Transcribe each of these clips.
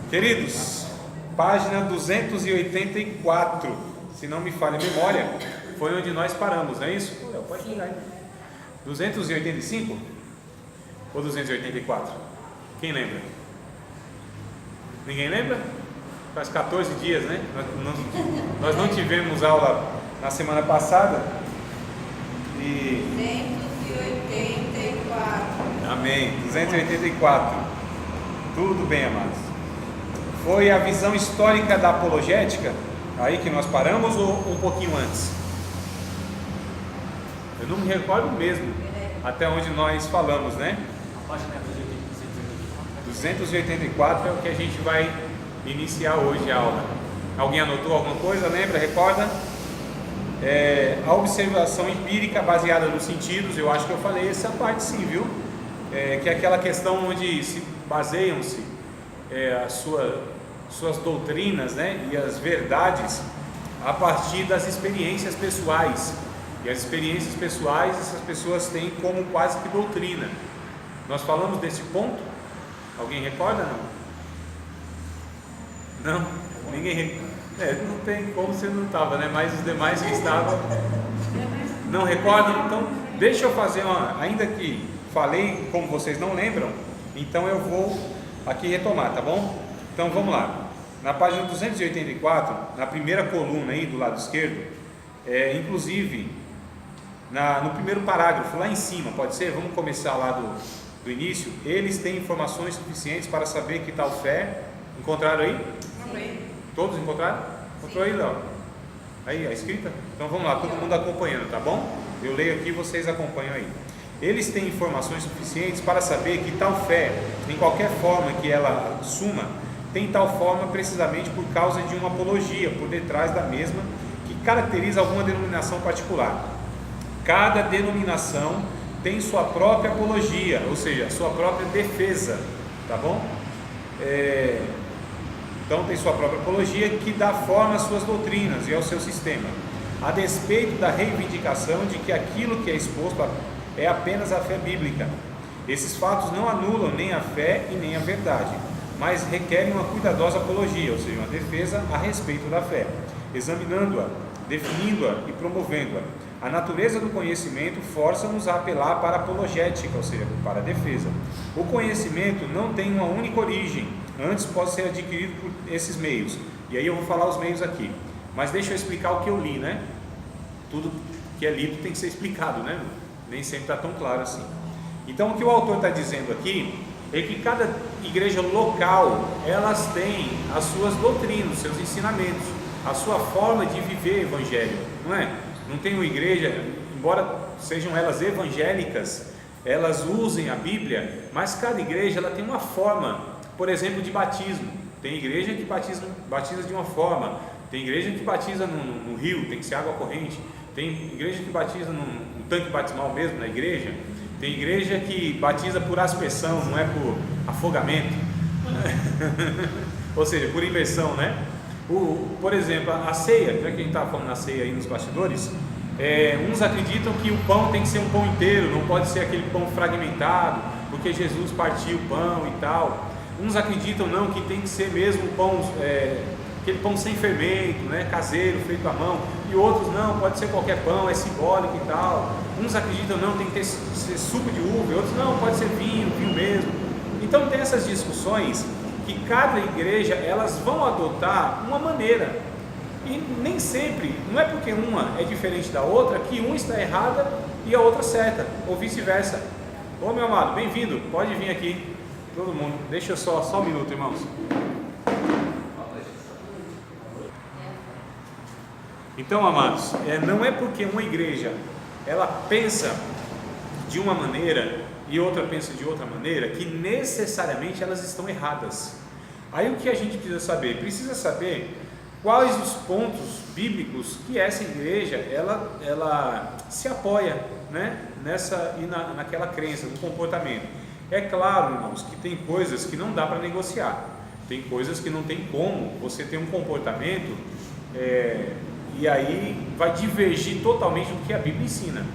Queridos, página 284, se não me falha a memória, foi onde nós paramos, não é isso? Pode pegar aí. 285 ou 284? Quem lembra? Ninguém lembra? Faz 14 dias, né? Nós não tivemos aula na semana passada. E 284. Amém. 284. Tudo bem, amados. Foi a visão histórica da apologética aí que nós paramos ou um pouquinho antes? Eu não me recordo mesmo até onde nós falamos, né? A página é 284 é o que a gente vai iniciar hoje a aula. Alguém anotou alguma coisa? Lembra? Recorda? A observação empírica baseada nos sentidos. Eu acho que eu falei essa parte sim, viu? Que é aquela questão onde se baseiam-se as suas doutrinas, né? E as verdades a partir das experiências pessoais. E as experiências pessoais essas pessoas têm como quase que doutrina. Nós falamos desse ponto? Alguém recorda? Não? Ninguém não tem como, você não estava, né? Mas os demais que estavam não recordam. Então deixa eu fazer ainda que falei como vocês não lembram, então eu vou aqui retomar, tá bom? Então vamos lá. Na página 284, na primeira coluna aí do lado esquerdo, inclusive no primeiro parágrafo lá em cima, pode ser? Vamos começar lá do início. Eles têm informações suficientes para saber que tal fé. Encontraram aí? Sim. Todos encontraram? Encontrou aí, Léo? Aí a escrita? Então vamos lá, todo mundo acompanhando, tá bom? Eu leio aqui, vocês acompanham aí. Eles têm informações suficientes para saber que tal fé, em qualquer forma que ela assuma, tem tal forma precisamente por causa de uma apologia por detrás da mesma que caracteriza alguma denominação particular. Cada denominação tem sua própria apologia, ou seja, sua própria defesa, tá bom? Então tem sua própria apologia que dá forma às suas doutrinas e ao seu sistema, a despeito da reivindicação de que aquilo que é exposto é apenas a fé bíblica. Esses fatos não anulam nem a fé e nem a verdade, mas requerem uma cuidadosa apologia, ou seja, uma defesa a respeito da fé, examinando-a, definindo-a e promovendo-a. A natureza do conhecimento força-nos a apelar para a apologética, ou seja, para a defesa. O conhecimento não tem uma única origem, antes pode ser adquirido por esses meios. E aí eu vou falar os meios aqui, mas deixa eu explicar o que eu li, né? Tudo que é lido tem que ser explicado, né? Nem sempre está tão claro assim. Então o que o autor está dizendo aqui é que cada igreja local, elas têm as suas doutrinas, os seus ensinamentos, a sua forma de viver o evangelho, não é? Não tem uma igreja, embora sejam elas evangélicas, elas usem a Bíblia, mas cada igreja ela tem uma forma, por exemplo, de batismo. Tem igreja que batiza de uma forma, tem igreja que batiza no rio, tem que ser água corrente, tem igreja que batiza num tanque batismal mesmo na igreja, tem igreja que batiza por aspersão, não é por afogamento, ou seja, por imersão, né? Por exemplo, a ceia, já que a gente estava falando na ceia aí nos bastidores, uns acreditam que o pão tem que ser um pão inteiro, não pode ser aquele pão fragmentado, porque Jesus partiu o pão e tal. Uns acreditam não, que tem que ser mesmo pão, aquele pão sem fermento, né, caseiro, feito à mão, e outros não, pode ser qualquer pão, é simbólico e tal. Uns acreditam não, tem que ser suco de uva, e outros não, pode ser vinho mesmo. Então tem essas discussões que cada igreja elas vão adotar uma maneira, e nem sempre, não é porque uma é diferente da outra que uma está errada e a outra certa, ou vice-versa. Ô meu amado, bem-vindo, pode vir aqui, todo mundo. Deixa eu só um minuto, irmãos. Então, amados, não é porque uma igreja ela pensa de uma maneira e outra pensa de outra maneira que necessariamente elas estão erradas. Aí o que a gente precisa saber? Precisa saber quais os pontos bíblicos que essa igreja ela se apoia, né? Nessa e naquela crença, no comportamento. É claro, irmãos, que tem coisas que não dá para negociar, tem coisas que não tem como você ter um comportamento e aí vai divergir totalmente do que a Bíblia ensina,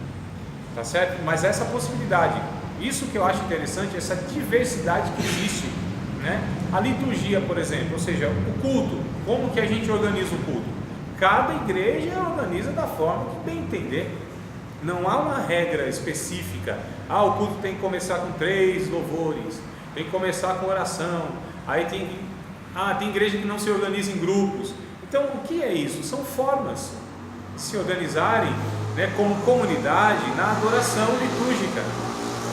tá certo? Mas essa possibilidade, isso que eu acho interessante, essa diversidade que existe né? A liturgia, por exemplo, ou seja, o culto, como que a gente organiza o culto? Cada igreja organiza da forma que bem entender. Não há uma regra específica. O culto tem que começar com 3 louvores, tem que começar com oração, aí tem igreja que não se organiza em grupos. Então, o que é isso? São formas de se organizarem, né, como comunidade na adoração litúrgica.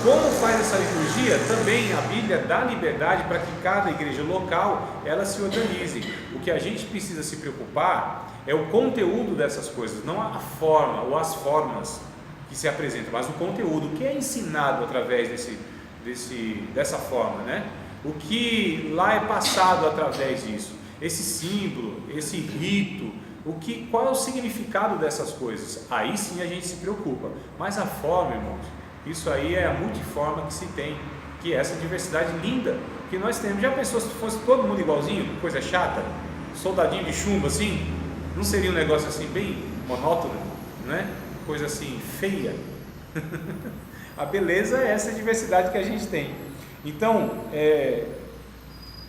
Como faz essa liturgia? Também a Bíblia dá liberdade para que cada igreja local ela se organize. O que a gente precisa se preocupar é o conteúdo dessas coisas, não a forma ou as formas que se apresentam, mas o conteúdo, o que é ensinado através dessa forma, né? O que lá é passado através disso, esse símbolo, esse rito, qual é o significado dessas coisas? Aí sim a gente se preocupa, mas a forma, irmãos, isso aí é a multiforma que se tem, que é essa diversidade linda que nós temos. Já pensou se fosse todo mundo igualzinho, coisa chata, soldadinho de chumbo assim? Não seria um negócio assim bem monótono, né? Coisa assim feia? A beleza é essa diversidade que a gente tem. Então,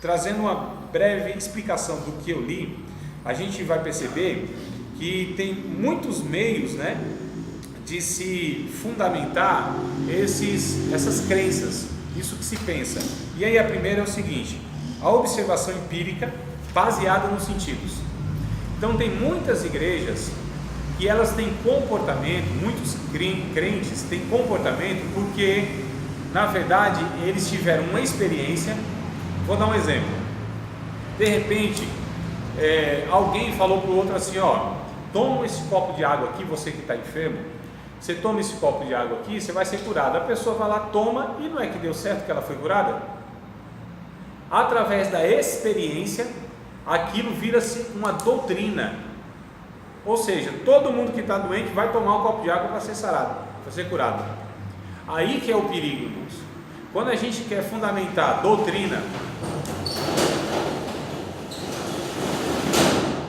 trazendo uma breve explicação do que eu li, a gente vai perceber que tem muitos meios, né, de se fundamentar essas crenças, isso que se pensa. E aí a primeira é o seguinte: a observação empírica baseada nos sentidos. Então tem muitas igrejas que elas têm comportamento, muitos crentes têm comportamento porque, na verdade, eles tiveram uma experiência. Vou dar um exemplo. De repente, alguém falou para o outro assim: toma esse copo de água aqui, você que está enfermo, você toma esse copo de água aqui, você vai ser curado. A pessoa vai lá, toma, e não é que deu certo que ela foi curada? Através da experiência, aquilo vira-se uma doutrina. Ou seja, todo mundo que está doente vai tomar um copo de água para ser sarado, para ser curado. Aí que é o perigo, irmãos. Quando a gente quer fundamentar doutrina,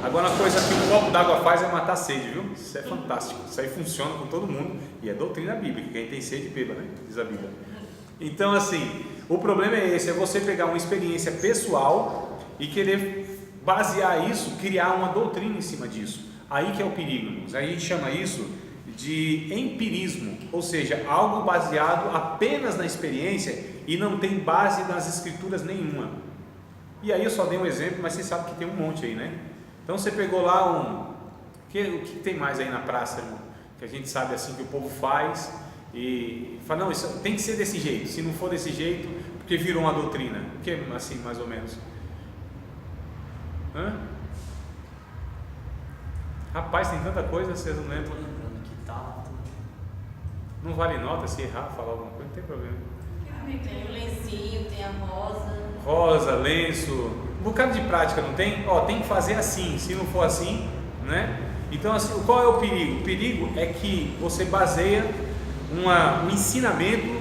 agora uma coisa que um copo d'água faz é matar a sede, viu? Isso é fantástico, isso aí funciona com todo mundo, e é doutrina bíblica, quem tem sede beba, né? Diz a Bíblia. Então assim, o problema é esse, é você pegar uma experiência pessoal e querer basear isso, criar uma doutrina em cima disso. Aí que é o perigo, irmãos. Aí a gente chama isso de empirismo, ou seja, algo baseado apenas na experiência e não tem base nas escrituras nenhuma. E aí eu só dei um exemplo, mas você sabe que tem um monte aí, né? Então você pegou lá o que tem mais aí na praça, irmão? Que a gente sabe assim que o povo faz e fala: não, isso tem que ser desse jeito, se não for desse jeito, porque virou uma doutrina. O que assim, mais ou menos? Rapaz, tem tanta coisa, vocês não lembram? Não vale nota se errar, falar alguma coisa, não tem problema. Tem o lencinho, tem a rosa. Rosa, lenço, um bocado de prática, não tem? Tem que fazer assim, se não for assim, né? Então, assim, qual é o perigo? O perigo é que você baseia um ensinamento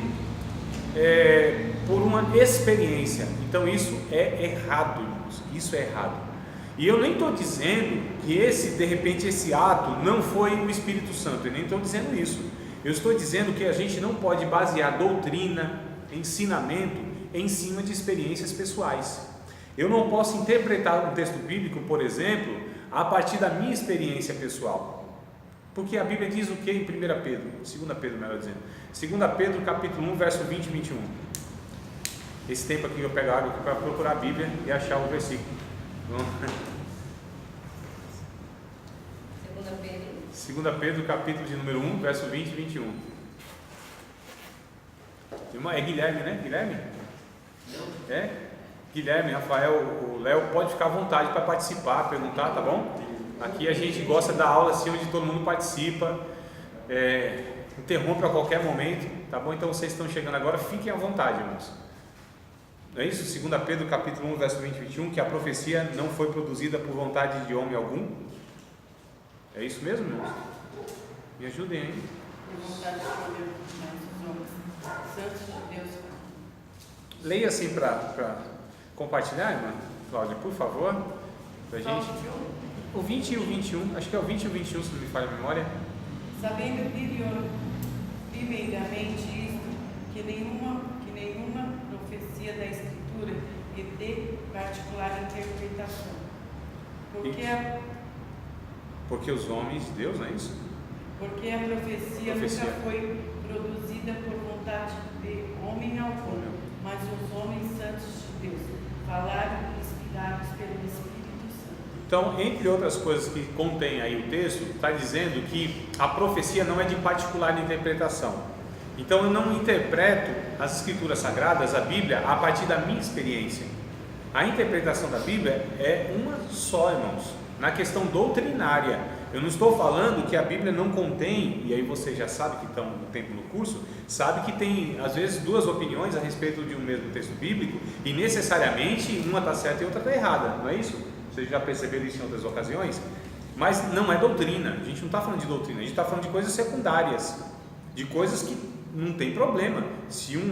por uma experiência. Então isso é errado, irmãos. Isso é errado. E eu nem estou dizendo que de repente esse ato não foi o Espírito Santo, eu nem estou dizendo isso. Eu estou dizendo que a gente não pode basear doutrina, ensinamento em cima de experiências pessoais. Eu não posso interpretar um texto bíblico, por exemplo, a partir da minha experiência pessoal. Porque a Bíblia diz o que em 1 Pedro? 2 Pedro, melhor dizendo. 2 Pedro, capítulo 1, verso 20 e 21. Esse tempo aqui eu pego a água aqui para procurar a Bíblia e achar o versículo. 2 Pedro, capítulo de número 1, verso 20 e 21. É Guilherme, né? Guilherme? Guilherme, Rafael, o Léo, pode ficar à vontade para participar, perguntar, tá bom? Aqui a gente gosta da aula assim, onde todo mundo participa, interrompe a qualquer momento, tá bom? Então vocês estão chegando agora, fiquem à vontade, irmãos. Não é isso? 2 Pedro capítulo 1, verso 20 e 21, que a profecia não foi produzida por vontade de homem algum. É isso mesmo, irmãos? Me ajudem aí. Por vontade de homem, mas os homens santos de Deus. Leia assim para compartilhar, irmã Cláudia, por favor, pra gente. O 20 e o 21, acho que é o 20 e o 21, se não me falha a memória. Sabendo primeiramente isto, que nenhuma profecia da Escritura e de particular interpretação. Porque os homens de Deus, não é isso? Porque a profecia nunca foi produzida por vontade de homem algum, mas os homens santos de Deus falaram inspirados pelo Espírito Santo. Então, entre outras coisas que contém aí o texto, está dizendo que a profecia não é de particular interpretação. Então, eu não interpreto as Escrituras Sagradas, a Bíblia, a partir da minha experiência. A interpretação da Bíblia é uma só, irmãos, na questão doutrinária. Eu não estou falando que a Bíblia não contém, e aí vocês já sabem que estão no tempo no curso, sabe que tem às vezes duas opiniões a respeito de um mesmo texto bíblico, e necessariamente uma está certa e outra está errada, não é isso? Vocês já perceberam isso em outras ocasiões? Mas não é doutrina, a gente não está falando de doutrina, a gente está falando de coisas secundárias, de coisas que não tem problema. Se um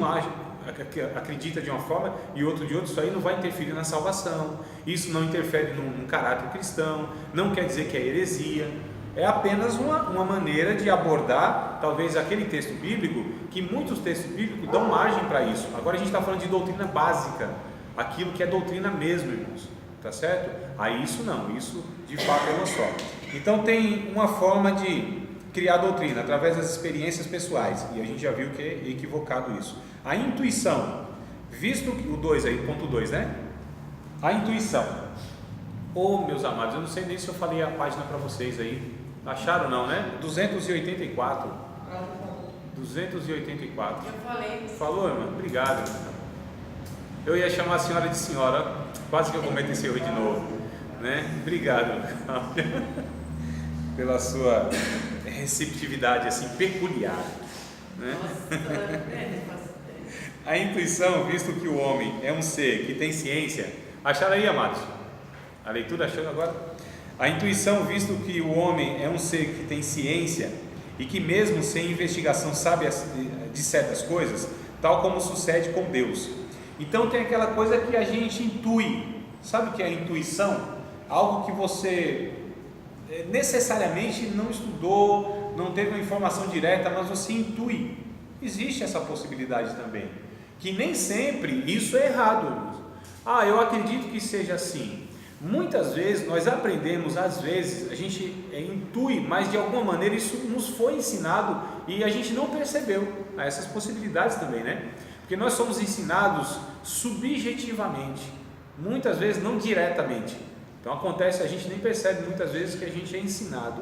acredita de uma forma e outro de outra, isso aí não vai interferir na salvação, isso não interfere no caráter cristão, não quer dizer que é heresia, é apenas uma maneira de abordar talvez aquele texto bíblico, que muitos textos bíblicos dão margem para isso. Agora a gente está falando de doutrina básica, aquilo que é doutrina mesmo, irmãos, tá certo? Aí isso não, isso de fato é uma só. Então tem uma forma de criar doutrina através das experiências pessoais, e a gente já viu que é equivocado isso. A intuição, visto que o 2 aí, ponto 2, né? A intuição. Meus amados, eu não sei nem se eu falei a página para vocês aí. Acharam não, né? 284. 284. Eu falei. Falou, irmã? Obrigado. Eu ia chamar a senhora de senhora, quase que eu cometo esse erro de novo, né? Obrigado pela sua receptividade assim peculiar, né? A intuição, visto que o homem é um ser que tem ciência, acharam aí, amados? A leitura achando agora? A intuição, visto que o homem é um ser que tem ciência e que mesmo sem investigação sabe de certas coisas, tal como sucede com Deus. Então tem aquela coisa que a gente intui. Sabe o que é a intuição? Algo que você necessariamente não estudou, não teve uma informação direta, mas você intui. Existe essa possibilidade também, que nem sempre isso é errado. Eu acredito que seja assim. Muitas vezes nós aprendemos, às vezes a gente intui, mas de alguma maneira isso nos foi ensinado e a gente não percebeu. Há essas possibilidades também, né? Porque nós somos ensinados subjetivamente, muitas vezes não diretamente. Então acontece, a gente nem percebe muitas vezes que a gente é ensinado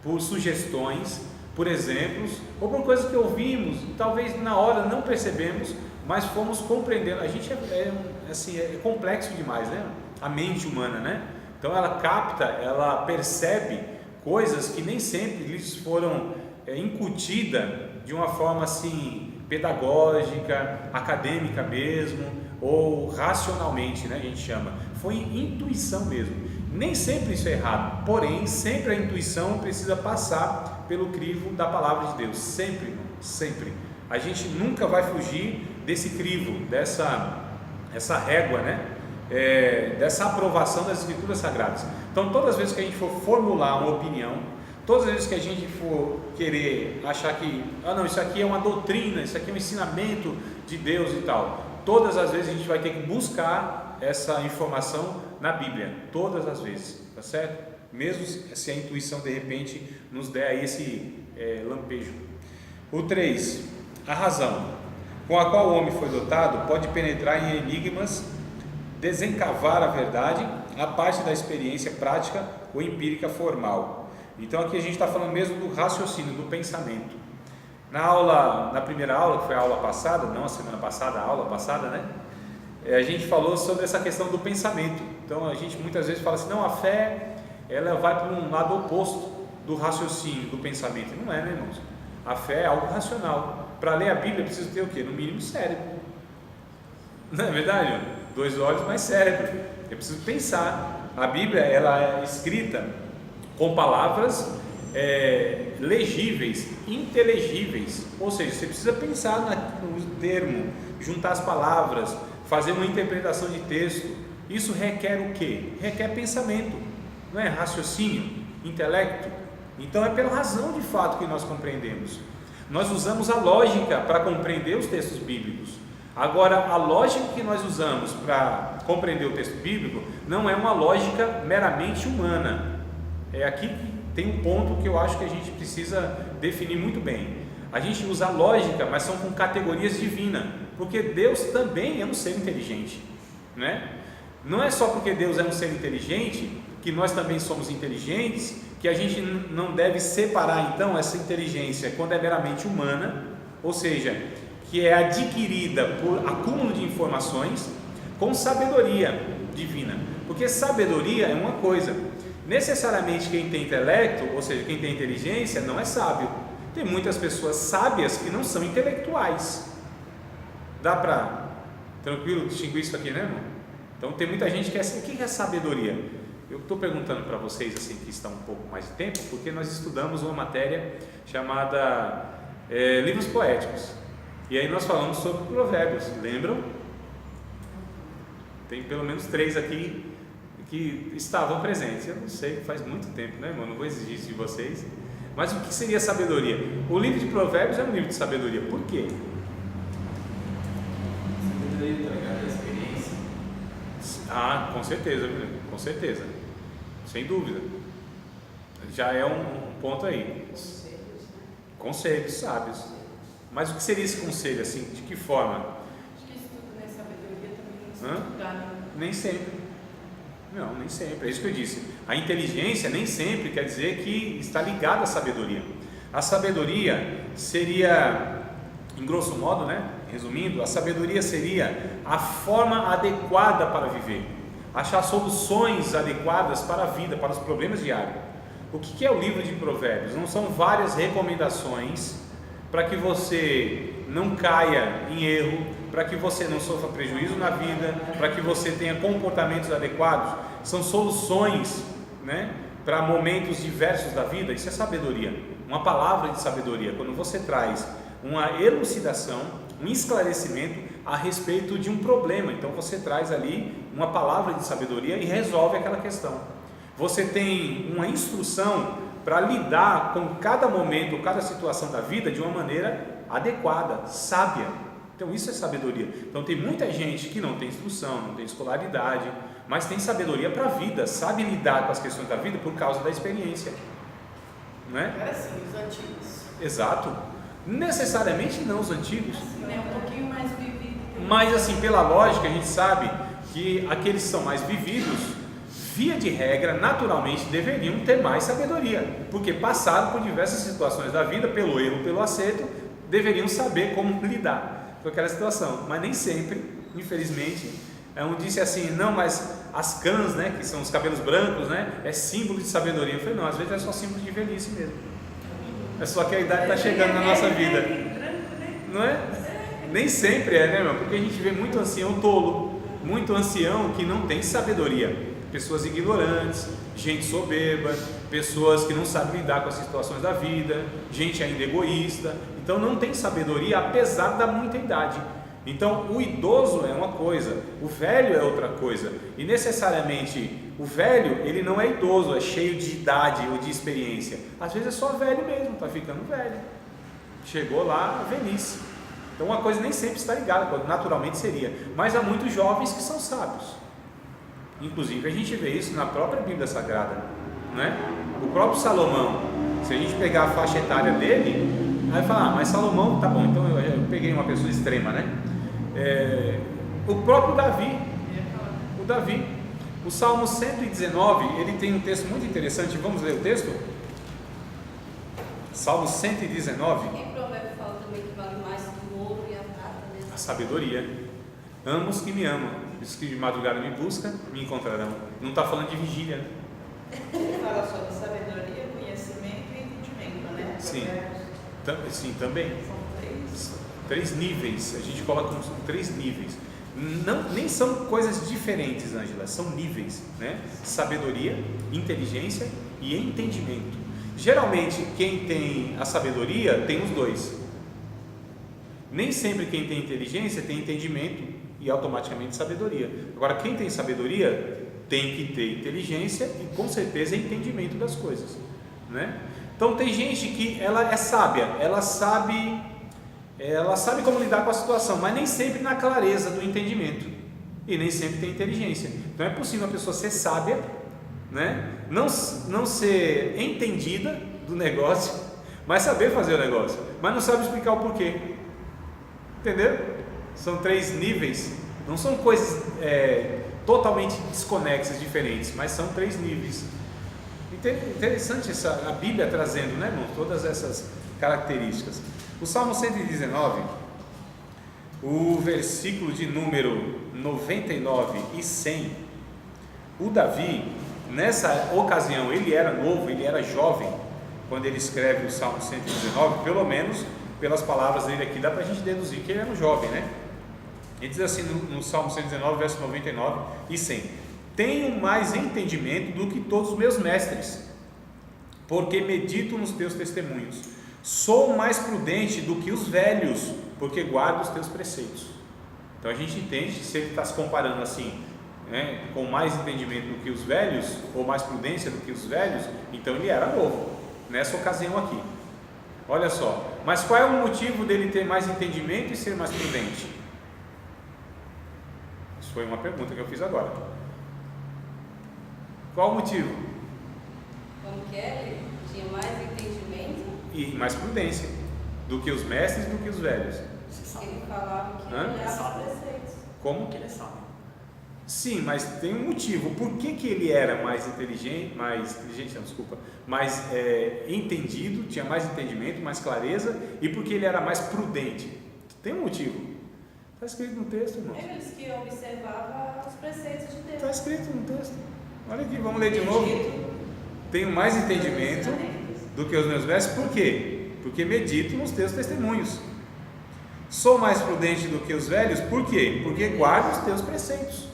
por sugestões, por exemplos, ou por coisas que ouvimos, e talvez na hora não percebemos, mas fomos compreendendo. A gente é complexo demais, né? A mente humana, né? Então ela capta, ela percebe coisas que nem sempre lhes foram incutidas de uma forma assim pedagógica, acadêmica mesmo, ou racionalmente, né? A gente chama. Foi intuição mesmo. Nem sempre isso é errado, porém sempre a intuição precisa passar pelo crivo da palavra de Deus, sempre, sempre. A gente nunca vai fugir desse crivo, dessa régua, né? Dessa aprovação das Escrituras Sagradas. Então todas as vezes que a gente for formular uma opinião, todas as vezes que a gente for querer achar que não, isso aqui é uma doutrina, isso aqui é um ensinamento de Deus e tal, todas as vezes a gente vai ter que buscar essa informação na Bíblia, todas as vezes, tá certo? Mesmo se a intuição de repente nos der aí esse lampejo. O 3, a razão com a qual o homem foi dotado pode penetrar em enigmas, desencavar a verdade, a parte da experiência prática ou empírica formal. Então aqui a gente está falando mesmo do raciocínio, do pensamento. Na primeira aula, que foi a aula passada, não a semana passada, a aula passada, né? A gente falou sobre essa questão do pensamento. Então a gente muitas vezes fala assim, não, a fé ela vai para um lado oposto do raciocínio, do pensamento. Não é, né, irmãos? A fé é algo racional. Para ler a Bíblia precisa ter o quê? No mínimo cérebro. Não é verdade? 2 olhos mais cérebro. Eu preciso pensar. A Bíblia ela é escrita com palavras legíveis, inteligíveis. Ou seja, você precisa pensar no termo, juntar as palavras, fazer uma interpretação de texto. Isso requer o quê? Requer pensamento, não é? Raciocínio, intelecto. Então é pela razão de fato que nós compreendemos. Nós usamos a lógica para compreender os textos bíblicos. Agora, a lógica que nós usamos para compreender o texto bíblico não é uma lógica meramente humana. É aqui que tem um ponto que eu acho que a gente precisa definir muito bem. A gente usa a lógica, mas são com categorias divinas, porque Deus também é um ser inteligente, né? Não é só porque Deus é um ser inteligente que nós também somos inteligentes, que a gente não deve separar então essa inteligência quando é meramente humana, ou seja, que é adquirida por acúmulo de informações, com sabedoria divina, porque sabedoria é uma coisa, necessariamente quem tem intelecto, ou seja, quem tem inteligência, não é sábio. Tem muitas pessoas sábias que não são intelectuais. Dá para, tranquilo, distinguir isso aqui, né, irmão? Então tem muita gente que é assim, o que é sabedoria? Eu estou perguntando para vocês assim que estão um pouco mais de tempo, porque nós estudamos uma matéria chamada livros poéticos, e aí nós falamos sobre provérbios, lembram? Tem pelo menos 3 aqui que estavam presentes. Eu não sei, faz muito tempo, né, irmão? Não vou exigir isso de vocês. Mas o que seria sabedoria? O livro de provérbios é um livro de sabedoria. Por quê? Sabedoria está ligada à experiência. Ah, com certeza, com certeza, sem dúvida. Já é um ponto aí. Conselhos sábios. Mas o que seria esse conselho, assim? De que forma? Acho que estudo, né? Sabedoria também não estudar, né? Nem sempre. Não, nem sempre. É isso que eu disse. A inteligência nem sempre quer dizer que está ligada à sabedoria. A sabedoria seria, em grosso modo, né? Resumindo, a sabedoria seria a forma adequada para viver, achar soluções adequadas para a vida, para os problemas diários. O que é o livro de Provérbios? Não são várias recomendações para que você não caia em erro, para que você não sofra prejuízo na vida, para que você tenha comportamentos adequados. São soluções, né, para momentos diversos da vida. Isso é sabedoria, uma palavra de sabedoria, quando você traz uma elucidação, um esclarecimento a respeito de um problema. Então você traz ali uma palavra de sabedoria e resolve aquela questão. Você tem uma instrução para lidar com cada momento, cada situação da vida de uma maneira adequada, sábia. Então isso é sabedoria. Então tem muita gente que não tem instrução, não tem escolaridade, mas tem sabedoria para a vida, sabe lidar com as questões da vida por causa da experiência, não é? Agora sim, os antigos. Exato. Necessariamente não os antigos. Assim, né? Um pouquinho mais vivido. Mas assim, pela lógica, a gente sabe que aqueles que são mais vividos, via de regra, naturalmente deveriam ter mais sabedoria, porque passaram por diversas situações da vida, pelo erro, pelo acerto, deveriam saber como lidar com aquela situação, mas nem sempre, infelizmente. Um disse assim, não, mas as cãs, né, que são os cabelos brancos, né, é símbolo de sabedoria. Eu falei, não, às vezes é só símbolo de velhice mesmo, é só que a idade está chegando na nossa vida, não é? Nem sempre é, né, meu? Porque a gente vê muito ancião tolo, muito ancião que não tem sabedoria, pessoas ignorantes, gente soberba, pessoas que não sabem lidar com as situações da vida, gente ainda egoísta. Então não tem sabedoria apesar da muita idade. Então o idoso é uma coisa, o velho é outra coisa, e necessariamente o velho, ele não é idoso, é cheio de idade ou de experiência. Às vezes é só velho mesmo, está ficando velho, chegou lá a velhice. Então uma coisa nem sempre está ligada, naturalmente seria, mas há muitos jovens que são sábios. Inclusive a gente vê isso na própria Bíblia Sagrada, né? O próprio Salomão, se a gente pegar a faixa etária dele, aí fala, mas Salomão, tá bom, então eu peguei uma pessoa extrema, né? O próprio Davi, o Salmo 119, ele tem um texto muito interessante, vamos ler o texto? Salmo 119. Em Provérbio fala também que vale mais do ouro e a prata, né? A sabedoria. Amo os que me amam, os que de madrugada me buscam, me encontrarão. Não está falando de vigília, né? Fala sobre sabedoria, conhecimento e entendimento, né? Sim, sim, também. São 3 níveis, a gente coloca como 3 níveis. Não, nem são coisas diferentes, Ângela, são níveis, né? Sabedoria, inteligência e entendimento. Geralmente quem tem a sabedoria tem os dois. Nem sempre quem tem inteligência tem entendimento e automaticamente sabedoria. Agora quem tem sabedoria tem que ter inteligência e com certeza entendimento das coisas, né? Então tem gente que ela é sábia, ela sabe ela sabe como lidar com a situação, mas nem sempre na clareza do entendimento, e nem sempre tem inteligência. Então é possível uma pessoa ser sábia, né? não ser entendida do negócio, mas saber fazer o negócio, mas não sabe explicar o porquê. Entendeu? São 3 níveis, não são coisas totalmente desconexas, diferentes, mas são 3 níveis. Interessante a Bíblia trazendo, né, irmão, todas essas características. O Salmo 119, o versículo de número 99 e 100, o Davi, nessa ocasião, ele era novo, ele era jovem, quando ele escreve o Salmo 119, pelo menos pelas palavras dele aqui, dá para a gente deduzir que ele era um jovem, né? Ele diz assim no Salmo 119, verso 99 e 100: tenho mais entendimento do que todos os meus mestres, porque medito nos teus testemunhos. Sou mais prudente do que os velhos, porque guardo os teus preceitos. Então a gente entende, se ele está se comparando assim, né, com mais entendimento do que os velhos, ou mais prudência do que os velhos, então ele era novo, nessa ocasião aqui. Olha só, mas qual é o motivo dele ter mais entendimento e ser mais prudente? Isso foi uma pergunta que eu fiz agora. Qual o motivo? Como que é? Ele tinha mais entendimento. E mais prudência do que os mestres e do que os velhos. Ele falava que ele era os preceitos. Como? Porque ele é sábio. Sim, mas tem um motivo. Por que ele era mais inteligente, mais entendido, tinha mais entendimento, mais clareza, e porque ele era mais prudente? Tem um motivo. Está escrito no texto, irmão. Ele disse que observava os preceitos de Deus. Está escrito no texto. Olha aqui, vamos ler de novo. Tenho mais entendimento do que os meus versos. Por quê? Porque medito nos teus testemunhos. Sou mais prudente do que os velhos. Por quê? Porque guardo os teus preceitos.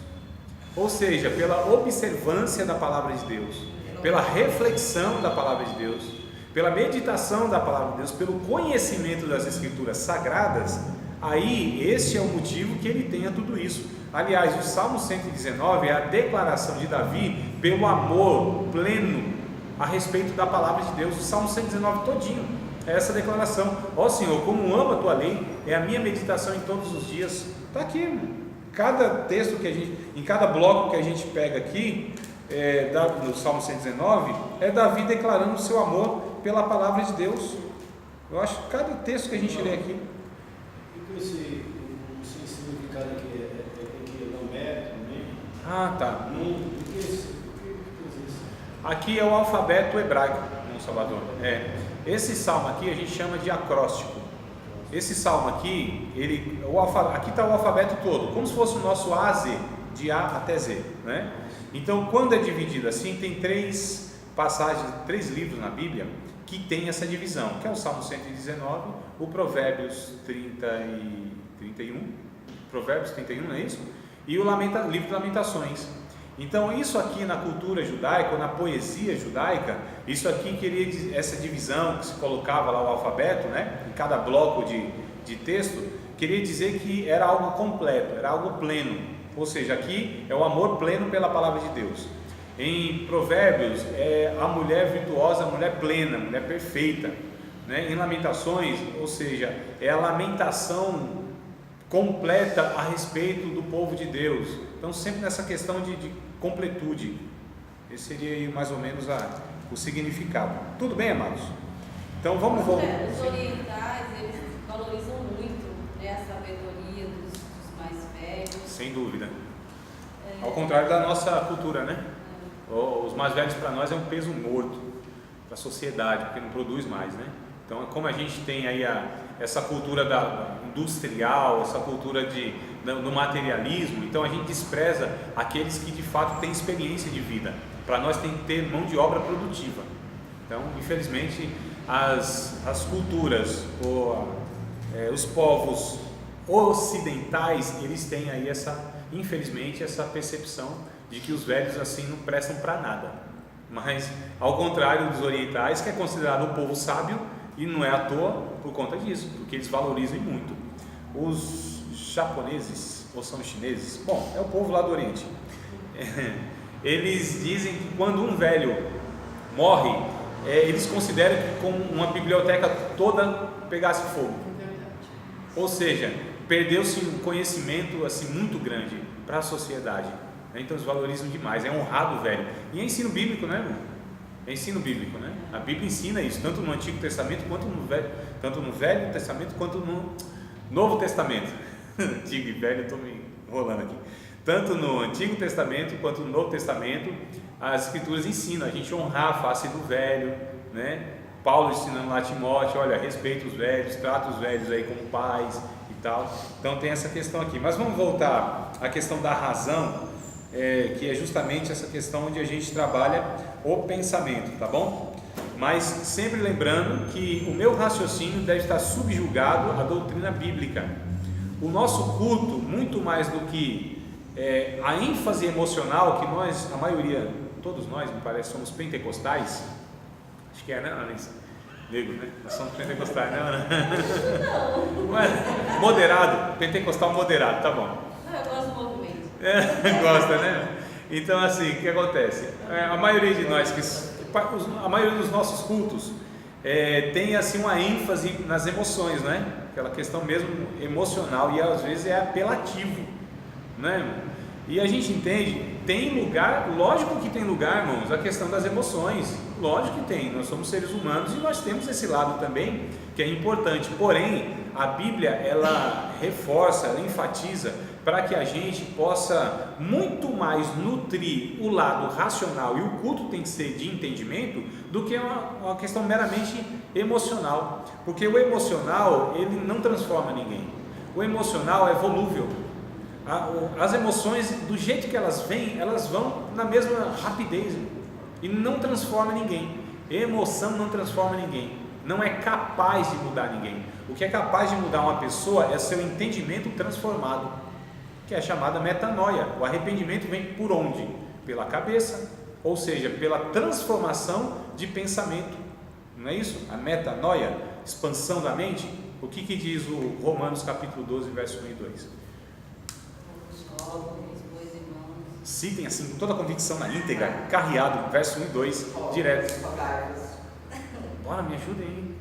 Ou seja, pela observância da palavra de Deus, pela reflexão da palavra de Deus, pela meditação da palavra de Deus, pelo conhecimento das escrituras sagradas, aí este é o motivo que ele tenha tudo isso. Aliás, o Salmo 119 é a declaração de Davi pelo amor pleno a respeito da palavra de Deus. O Salmo 119 todinho é essa declaração: ó Senhor, como amo a tua lei, é a minha meditação em todos os dias. Está aqui, irmão. Cada texto que a gente, em cada bloco que a gente pega aqui, do Salmo 119, é Davi declarando o seu amor pela palavra de Deus. Eu acho que cada texto que a gente lê aqui. E esse significado aqui é não mérito, né? Ah, tá. O que é isso? Aqui é o alfabeto hebraico, no Salvador. Esse salmo aqui a gente chama de acróstico. Esse salmo aqui, aqui está o alfabeto todo, como se fosse o nosso A a Z, de A até Z, né? Então, quando é dividido assim, tem 3 passagens, 3 livros na Bíblia que tem essa divisão, que é o Salmo 119, o Provérbios 30 e 31, Provérbios 31, não é isso? E o livro de Lamentações. Então, isso aqui na cultura judaica, na poesia judaica, isso aqui essa divisão que se colocava lá o alfabeto, né, em cada bloco de texto, queria dizer que era algo completo, era algo pleno. Ou seja, aqui é o amor pleno pela palavra de Deus. Em Provérbios é a mulher virtuosa, a mulher plena, a mulher perfeita, né? Em Lamentações, ou seja, é a lamentação completa a respeito do povo de Deus. Então, sempre nessa questão de completude. Esse seria mais ou menos o significado. Tudo bem, amados? Então vamos voltar. Os orientais, eles valorizam muito, né, a sabedoria dos mais velhos. Sem dúvida. Ao contrário da nossa cultura, né? Os mais velhos para nós é um peso morto para a sociedade, porque não produz mais, né? Então, como a gente tem aí essa cultura industrial, essa cultura do materialismo, então a gente despreza aqueles que de fato têm experiência de vida. Para nós tem que ter mão de obra produtiva. Então, infelizmente, as culturas, os povos ocidentais, eles têm aí infelizmente, essa percepção de que os velhos assim não prestam para nada. Mas, ao contrário dos orientais, que é considerado um povo sábio, e não é à toa por conta disso, porque eles valorizam muito. Os japoneses, ou são chineses, bom, é o povo lá do Oriente, eles dizem que quando um velho morre, eles consideram que como uma biblioteca toda pegasse fogo. Ou seja, perdeu-se um conhecimento assim muito grande para a sociedade. Então eles valorizam demais, é honrado o velho. E é ensino bíblico, né, irmão? É ensino bíblico, né? A Bíblia ensina isso, tanto no Antigo Testamento quanto no Velho, tanto no Velho Testamento quanto no Novo Testamento. Antigo e Velho, eu estou me enrolando aqui. Tanto no Antigo Testamento quanto no Novo Testamento, as Escrituras ensinam a gente honrar a face do velho, né? Paulo ensinando lá a Timóteo, olha, respeita os velhos, trata os velhos aí como pais e tal. Então tem essa questão aqui. Mas vamos voltar à questão da razão, que é justamente essa questão onde a gente trabalha o pensamento, tá bom? Mas sempre lembrando que o meu raciocínio deve estar subjugado à doutrina bíblica. O nosso culto, muito mais do que a ênfase emocional que nós, a maioria, todos nós, me parece, somos pentecostais. Acho que né, Ananice? Nego, né? Nós somos pentecostais, né, Ana? Não. Moderado, pentecostal moderado, tá bom. Eu gosto do movimento. Gosta, né? Então, assim, o que acontece? A maioria de nós, a maioria dos nossos cultos tem assim uma ênfase nas emoções, né? Aquela questão mesmo emocional, e às vezes é apelativo, né? E a gente entende, tem lugar, lógico que tem lugar, irmãos, a questão das emoções, lógico que tem, nós somos seres humanos e nós temos esse lado também que é importante. Porém, a Bíblia, ela reforça, ela enfatiza para que a gente possa muito mais nutrir o lado racional, e o culto tem que ser de entendimento, do que uma questão meramente emocional, porque o emocional, ele não transforma ninguém. O emocional é volúvel. As emoções, do jeito que elas vêm, elas vão na mesma rapidez e não transforma ninguém. Emoção não transforma ninguém, não é capaz de mudar ninguém. O que é capaz de mudar uma pessoa é seu entendimento transformado, que é a chamada metanoia. O arrependimento vem por onde? Pela cabeça, ou seja, pela transformação de pensamento, não é isso? A metanoia, expansão da mente. O que diz o Romanos capítulo 12, verso 1 e 2? Citem assim com toda a convicção na íntegra, carreado, verso 1 e 2, direto. Bora, me ajudem aí.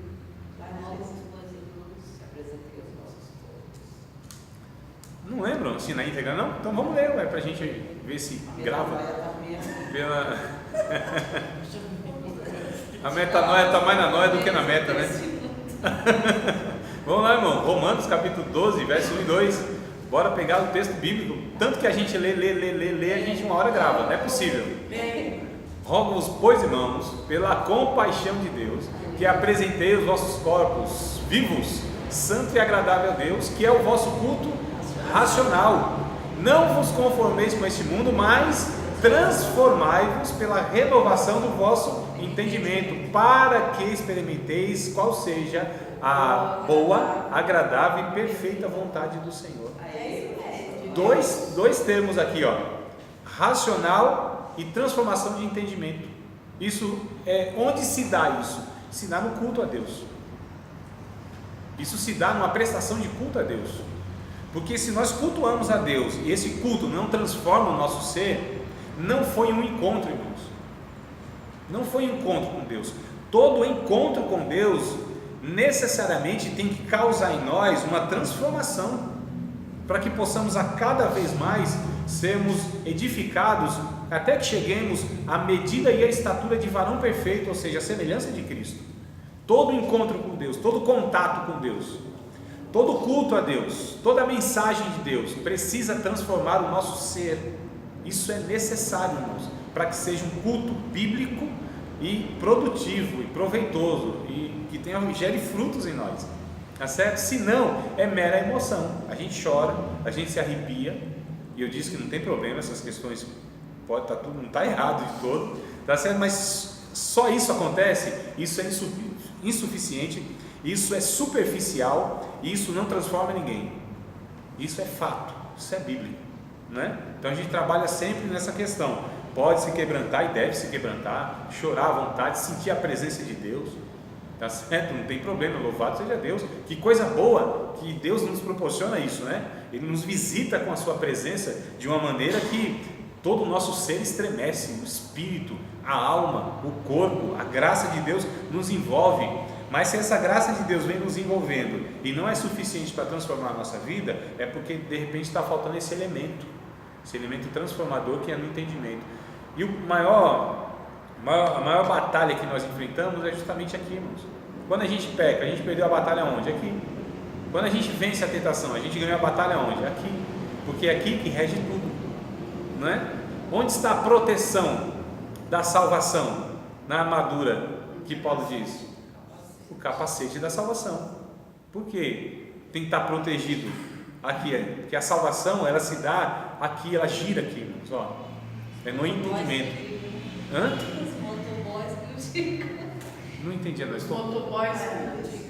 Não lembram assim na íntegra, não? Então vamos ler, para a gente ver se grava. A metanoia está mais na noia do que na meta, né? Vamos lá, irmão. Romanos capítulo 12, verso 1 e 2. Bora pegar o texto bíblico. Tanto que a gente lê, a gente uma hora grava, não é possível. Rogo-vos, pois, irmãos, pela compaixão de Deus, que apresentei os vossos corpos vivos, santo e agradável a Deus, que é o vosso culto racional. Não vos conformeis com este mundo, mas transformai-vos pela renovação do vosso entendimento, para que experimenteis qual seja a boa, agradável e perfeita vontade do Senhor. Dois termos aqui, ó: racional e transformação de entendimento. Isso onde se dá isso? Se dá no culto a Deus. Isso se dá numa prestação de culto a Deus. Porque se nós cultuamos a Deus e esse culto não transforma o nosso ser, não foi um encontro, irmãos. Não foi um encontro com Deus. Todo encontro com Deus necessariamente tem que causar em nós uma transformação, para que possamos a cada vez mais sermos edificados, até que cheguemos à medida e à estatura de varão perfeito, ou seja, a semelhança de Cristo. Todo encontro com Deus, todo contato com Deus, todo culto a Deus, toda mensagem de Deus precisa transformar o nosso ser. Isso é necessário, irmãos, para que seja um culto bíblico e produtivo e proveitoso, e que gere frutos em nós, tá certo? Se não, é mera emoção. A gente chora, a gente se arrepia, e eu disse que não tem problema, essas questões pode estar tudo, não está errado de todo, tá certo? Mas só isso acontece, isso é insuficiente, isso é superficial, e isso não transforma ninguém. Isso é fato, isso é bíblico, né? Então a gente trabalha sempre nessa questão. Pode se quebrantar e deve se quebrantar, chorar à vontade, sentir a presença de Deus, tá certo? Não tem problema, louvado seja Deus. Que coisa boa que Deus nos proporciona isso, né? Ele nos visita com a sua presença de uma maneira que todo o nosso ser estremece, o espírito, a alma, o corpo, a graça de Deus nos envolve. Mas se essa graça de Deus vem nos envolvendo e não é suficiente para transformar a nossa vida, é porque de repente está faltando esse elemento transformador que é no entendimento. E a maior batalha que nós enfrentamos é justamente aqui, irmãos. Quando a gente peca, a gente perdeu a batalha onde? Aqui. Quando a gente vence a tentação, a gente ganhou a batalha onde? Aqui. Porque é aqui que rege tudo, não é? Onde está a proteção da salvação? Na armadura que Paulo diz, o capacete da salvação. Por quê? Tem que estar protegido aqui, porque a salvação ela se dá aqui, ela gira aqui, irmãos, ó. É no entendimento. Hã? Os motoboys criticam. Não entendi a nossa. Motoboys critica.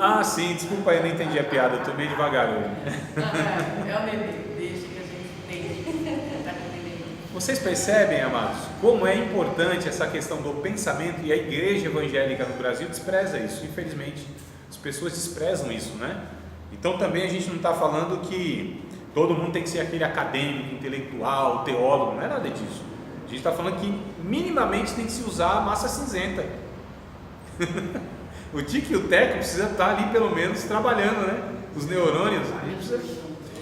Ah, sim, desculpa, eu não entendi a piada, eu estou meio devagar hoje. É o bebê, deixa que a gente entende. Tá entendendo? Vocês percebem, amados, como é importante essa questão do pensamento, e a igreja evangélica no Brasil despreza isso, infelizmente. As pessoas desprezam isso, né? Então também a gente não está falando que todo mundo tem que ser aquele acadêmico, intelectual, teólogo, não é nada disso. A gente está falando que minimamente tem que se usar a massa cinzenta. O tique e o teco precisa estar ali pelo menos trabalhando, né? Os neurônios. A gente precisa...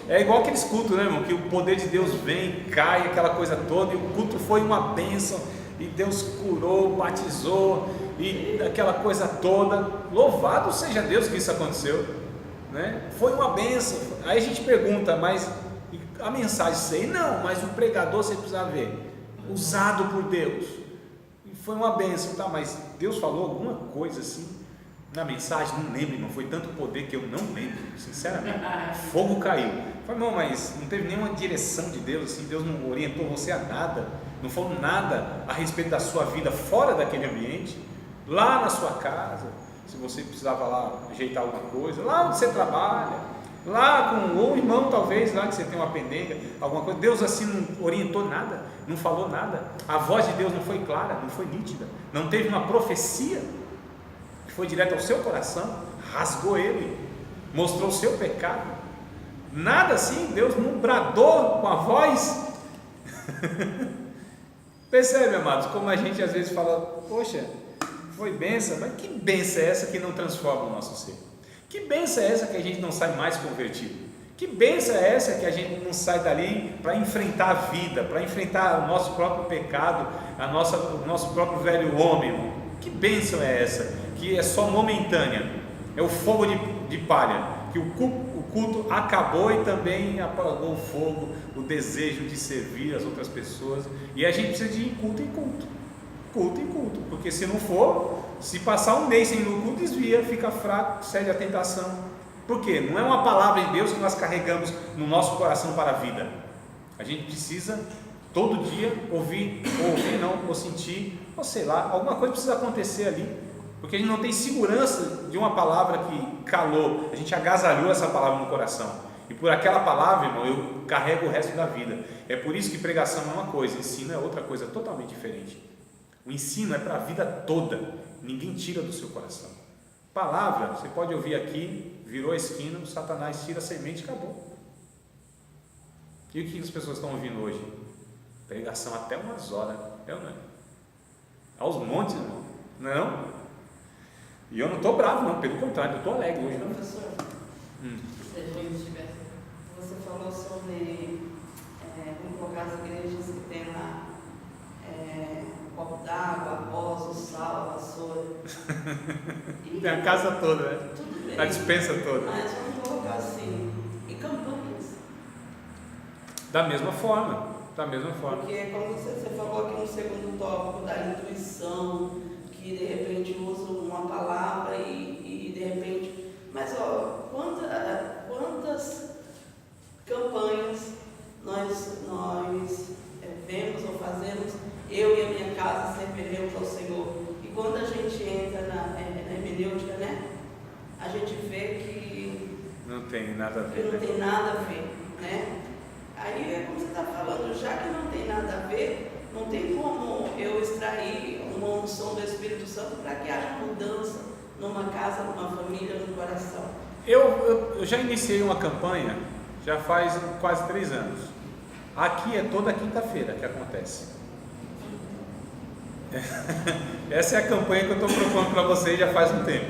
É igual aqueles cultos, né, irmão? Que o poder de Deus vem, cai, aquela coisa toda, e o culto foi uma bênção, e Deus curou, batizou, e aquela coisa toda. Louvado seja Deus que isso aconteceu, né? Foi uma bênção. Aí a gente pergunta, mas a mensagem sei? Não, mas o pregador você precisa ver, usado por Deus, e foi uma bênção, tá? Mas Deus falou alguma coisa assim na mensagem? Não lembro, não foi tanto poder que eu não lembro, sinceramente. Fogo caiu. Falei, não, mas não teve nenhuma direção de Deus, assim, Deus não orientou você a nada, não falou nada a respeito da sua vida fora daquele ambiente, lá na sua casa, se você precisava lá ajeitar alguma coisa, lá onde você trabalha, lá com um irmão talvez, lá que você tem uma pendenga, alguma coisa, Deus assim não orientou nada, não falou nada, a voz de Deus não foi clara, não foi nítida, não teve uma profecia que foi direto ao seu coração, rasgou ele, mostrou o seu pecado, nada assim, Deus não bradou com a voz. Percebe, amados, como a gente às vezes fala, poxa, foi bênção, mas que bênção é essa que não transforma o nosso ser? Que bênção é essa que a gente não sai mais convertido? Que bênção é essa que a gente não sai dali para enfrentar a vida, para enfrentar o nosso próprio pecado, o nosso próprio velho homem, irmão? Que bênção é essa? Que é só momentânea, é o fogo de palha, que o culto acabou e também apagou o fogo, o desejo de servir as outras pessoas, e a gente precisa de ir culto em culto, porque se não for, se passar um mês sem ir no culto, desvia, fica fraco, cede à tentação. Por quê? Não é uma palavra de Deus que nós carregamos no nosso coração para a vida. A gente precisa todo dia ouvir ou sentir, ou sei lá, alguma coisa precisa acontecer ali, porque a gente não tem segurança de uma palavra que calou, a gente agasalhou essa palavra no coração, e por aquela palavra, irmão, eu carrego o resto da vida. É por isso que pregação é uma coisa, ensino é outra coisa totalmente diferente. O ensino é para a vida toda, ninguém tira do seu coração. Palavra, você pode ouvir aqui, virou a esquina, o Satanás tira a semente e acabou. E o que as pessoas estão ouvindo hoje? Pregação até umas horas, é ou não é? Aos montes, irmão, não é não? E eu não estou bravo não, pelo contrário, eu estou alegre hoje. Não? Professor, se a gente tivesse, você falou sobre vamos colocar as igrejas que tem lá copo d'água, arroz, o sal, a vassoura. Tem a casa toda, né? Tudo bem. A dispensa toda. Mas vamos colocar assim, e campanhas. Da mesma forma. Porque como você falou aqui no segundo tópico da intuição, que de repente usa uma palavra e de repente, mas ó, quantas campanhas nós vemos ou fazemos, eu e a minha casa serviremos ao Senhor, e quando a gente entra na hermenêutica, né, a gente vê que não tem nada a ver. Não tem nada a ver, né? Aí é como você está falando, já que não tem nada a ver, não tem como eu extrair uma unção do Espírito Santo para que haja mudança numa casa, numa família, no coração. Eu já iniciei uma campanha, já faz quase 3 anos. Aqui é toda quinta-feira que acontece. Essa é a campanha que eu estou propondo para vocês já faz um tempo.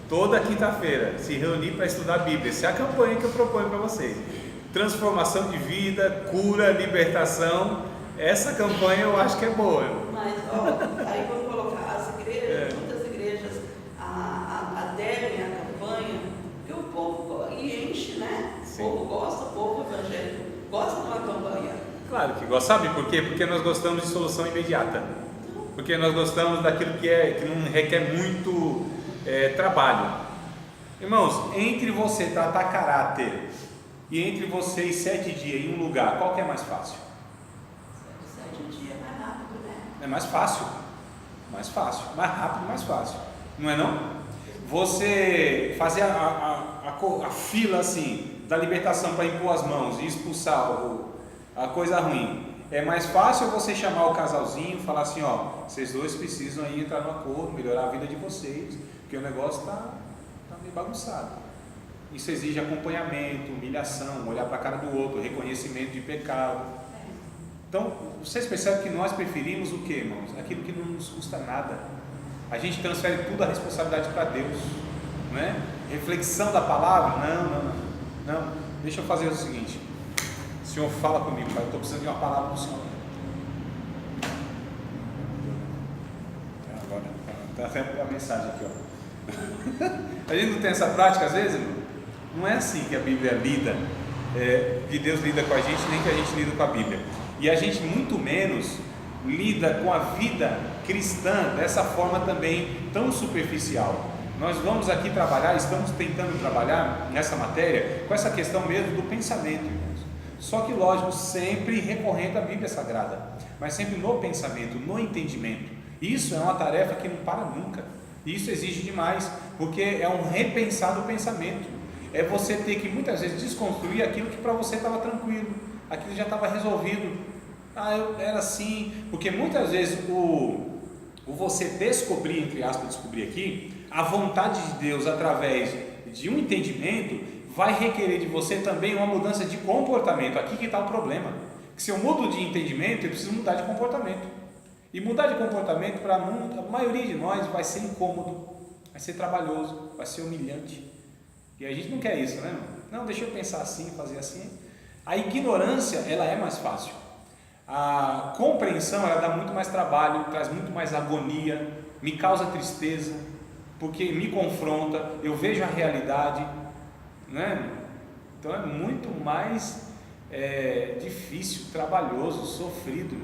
Toda quinta-feira, se reunir para estudar a Bíblia. Essa é a campanha que eu proponho para vocês. Transformação de vida, cura, libertação. Essa campanha eu acho que é boa. Mas, aí vamos colocar as igrejas, muitas igrejas aderem à campanha, porque o povo enche, né? Sim. O povo gosta, o povo evangélico gosta de uma campanha. Claro que gosta. Sabe por quê? Porque nós gostamos de solução imediata. Porque nós gostamos daquilo que não requer muito trabalho. Irmãos, entre você tratar caráter e entre você ir 7 dias em um lugar, qual que é mais fácil? 7 dias é mais rápido, né? É mais fácil. Mais fácil. Mais rápido, mais fácil. Não é não? Você fazer a fila assim, da libertação para impor as mãos e expulsar a coisa ruim. É mais fácil você chamar o casalzinho e falar assim, ó, vocês dois precisam aí entrar no acordo, melhorar a vida de vocês, porque o negócio está meio bagunçado. Isso exige acompanhamento, humilhação, olhar para a cara do outro, reconhecimento de pecado. Então, vocês percebem que nós preferimos o que, irmãos? Aquilo que não nos custa nada. A gente transfere tudo a responsabilidade para Deus, né? Reflexão da palavra? Não. Deixa eu fazer o seguinte. O Senhor fala comigo, Pai, eu estou precisando de uma palavra do Senhor. Agora, está até a mensagem aqui, ó. A gente não tem essa prática às vezes, irmão? Não é assim que a Bíblia lida, que Deus lida com a gente, nem que a gente lida com a Bíblia. E a gente muito menos lida com a vida cristã dessa forma também tão superficial. Nós vamos aqui trabalhar, estamos tentando trabalhar nessa matéria com essa questão mesmo do pensamento, irmãos. Só que lógico, sempre recorrendo à Bíblia Sagrada, mas sempre no pensamento, no entendimento. Isso é uma tarefa que não para nunca. Isso exige demais, porque é um repensar do pensamento. É você ter que muitas vezes desconstruir aquilo que para você estava tranquilo, aquilo já estava resolvido. Eu era assim, porque muitas vezes o você descobrir, entre aspas, descobrir aqui, a vontade de Deus através de um entendimento, vai requerer de você também uma mudança de comportamento. Aqui que está o problema. Que se eu mudo de entendimento, eu preciso mudar de comportamento. E mudar de comportamento para a maioria de nós vai ser incômodo, vai ser trabalhoso, vai ser humilhante. E a gente não quer isso, né? Não, deixa eu pensar assim, fazer assim. A ignorância, ela é mais fácil. A compreensão, ela dá muito mais trabalho, traz muito mais agonia, me causa tristeza, porque me confronta, eu vejo a realidade, né? Então é muito mais difícil, trabalhoso, sofrido.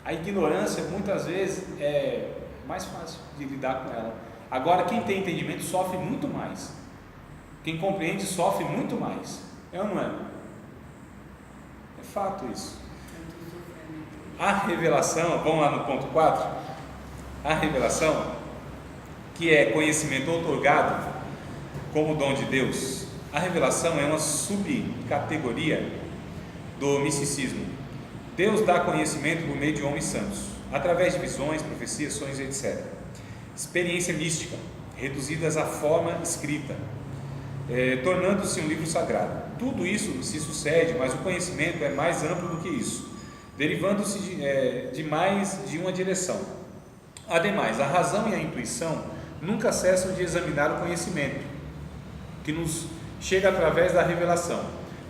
A ignorância muitas vezes é mais fácil de lidar com ela. Agora quem tem entendimento sofre muito mais. Quem compreende sofre muito mais. É ou não é? É fato isso. A revelação, vamos lá no ponto 4. A revelação, que é conhecimento outorgado como dom de Deus. A revelação é uma subcategoria do misticismo. Deus dá conhecimento por meio de homens santos, através de visões, profecias, sonhos, etc. Experiência mística, reduzidas à forma escrita, tornando-se um livro sagrado. Tudo isso se sucede, mas o conhecimento é mais amplo do que isso, derivando-se de mais de uma direção. Ademais, a razão e a intuição nunca cessam de examinar o conhecimento, que nos chega através da revelação,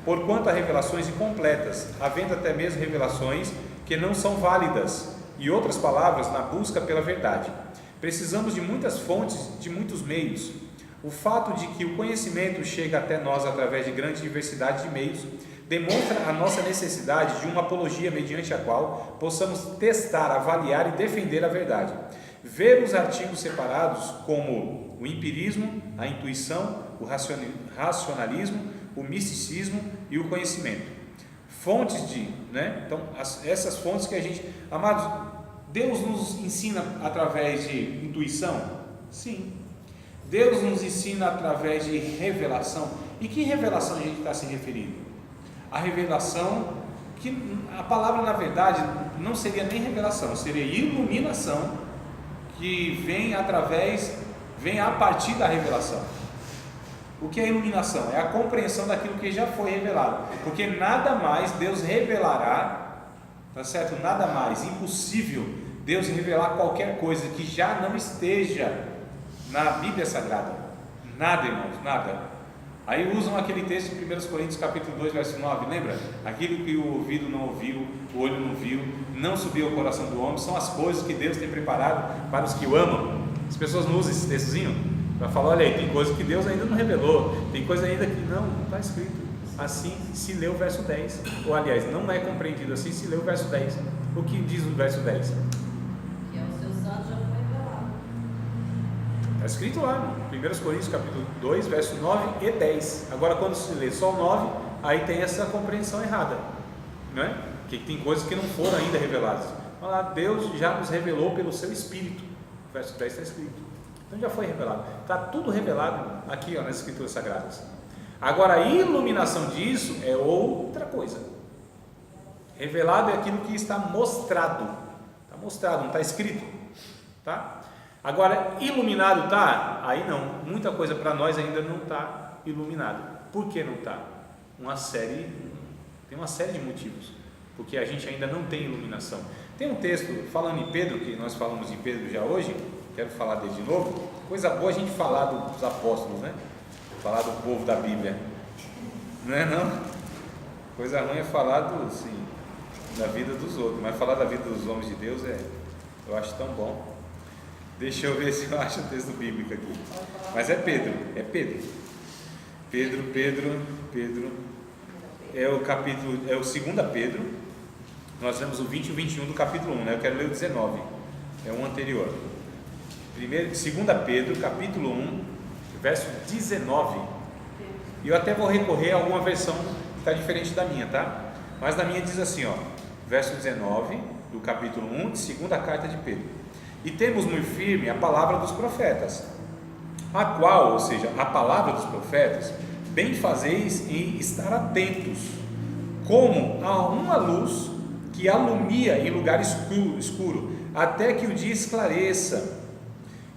porquanto há revelações incompletas, havendo até mesmo revelações que não são válidas, e outras palavras na busca pela verdade. Precisamos de muitas fontes, de muitos meios. O fato de que o conhecimento chega até nós através de grande diversidade de meios demonstra a nossa necessidade de uma apologia mediante a qual possamos testar, avaliar e defender a verdade. Ver os artigos separados como o empirismo, a intuição, o racionalismo, o misticismo e o conhecimento. Fontes então essas fontes que a gente, amados, Deus nos ensina através de intuição? Sim. Deus nos ensina através de revelação. E que revelação a gente está se referindo? A revelação, que a palavra na verdade não seria nem revelação, seria iluminação, que vem a partir da revelação. O que é iluminação? É a compreensão daquilo que já foi revelado, porque nada mais Deus revelará, tá certo? Nada mais impossível Deus revelar qualquer coisa que já não esteja na Bíblia Sagrada. Nada, irmãos, nada. Aí usam aquele texto de 1 Coríntios capítulo 2, verso 9, lembra? Aquilo que o ouvido não ouviu, o olho não viu, não subiu ao coração do homem, são as coisas que Deus tem preparado para os que o amam. As pessoas não usam esse textozinho para falar, olha aí, tem coisa que Deus ainda não revelou, tem coisa ainda que não está escrito. Assim se lê o verso 10, ou aliás, não é compreendido assim se lê o verso 10. O que diz o verso 10? Que é o seu santo já foi revelado. Está escrito lá, 1 Coríntios capítulo 2, verso 9 e 10. Agora quando se lê só o 9, aí tem essa compreensão errada, não é? Que tem coisas que não foram ainda reveladas. Olha lá, Deus já nos revelou pelo seu Espírito. O verso 10 está escrito. Então já foi revelado. Está tudo revelado aqui, ó, nas Escrituras Sagradas. Agora a iluminação disso é outra coisa. Revelado é aquilo que está mostrado. Está mostrado, não está escrito. Tá? Agora, iluminado está? Aí não. Muita coisa para nós ainda não está iluminado. Por que não está? Tem uma série de motivos. Porque a gente ainda não tem iluminação. Tem um texto falando em Pedro, que nós falamos em Pedro já hoje. Quero falar dele de novo. Coisa boa a gente falar dos apóstolos, né? Falar do povo da Bíblia. Não é não? Coisa ruim é falar da vida dos outros. Mas falar da vida dos homens de Deus eu acho tão bom. Deixa eu ver se eu acho o texto bíblico aqui. Mas é Pedro. Pedro. É o capítulo, é o 2 Pedro. Nós temos o 20 e o 21 do capítulo 1, né? Eu quero ler o 19. É um anterior. 2 Pedro, capítulo 1, verso 19. E eu até vou recorrer a alguma versão que está diferente da minha, tá? Mas na minha diz assim, ó, verso 19 do capítulo 1, de segunda carta de Pedro. E temos muito firme a palavra dos profetas, a qual, ou seja, a palavra dos profetas, bem fazeis em estar atentos, como a uma luz que alumia em lugar escuro, até que o dia esclareça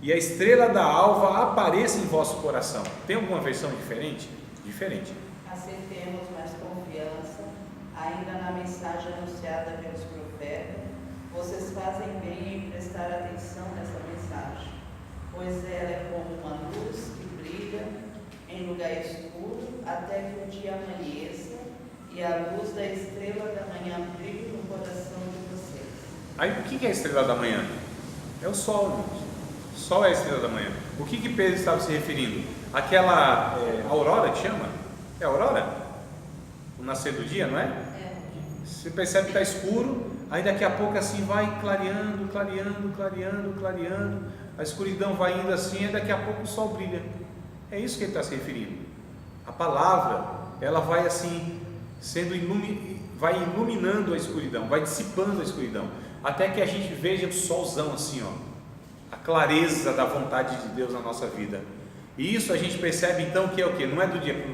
e a estrela da alva apareça em vosso coração. Tem alguma versão diferente? Diferente. Assim temos mais confiança, ainda na mensagem anunciada pelos profetas. Vocês fazem bem em prestar atenção nessa mensagem, pois ela é como uma luz que brilha em lugar escuro até que o dia amanheça e a luz da estrela da manhã brilhe no coração de vocês. Aí o que é a estrela da manhã? É o sol, irmãos. O sol é a estrela da manhã. O que Pedro estava se referindo? Aquela aurora que chama? É aurora? O nascer do dia, não é? Você percebe que está escuro, aí daqui a pouco assim vai clareando, a escuridão vai indo assim, e daqui a pouco o sol brilha. É isso que ele está se referindo. A palavra, ela vai assim, vai iluminando a escuridão, vai dissipando a escuridão, até que a gente veja o solzão assim, ó, a clareza da vontade de Deus na nossa vida. E isso a gente percebe então que é o que? Não é do dia,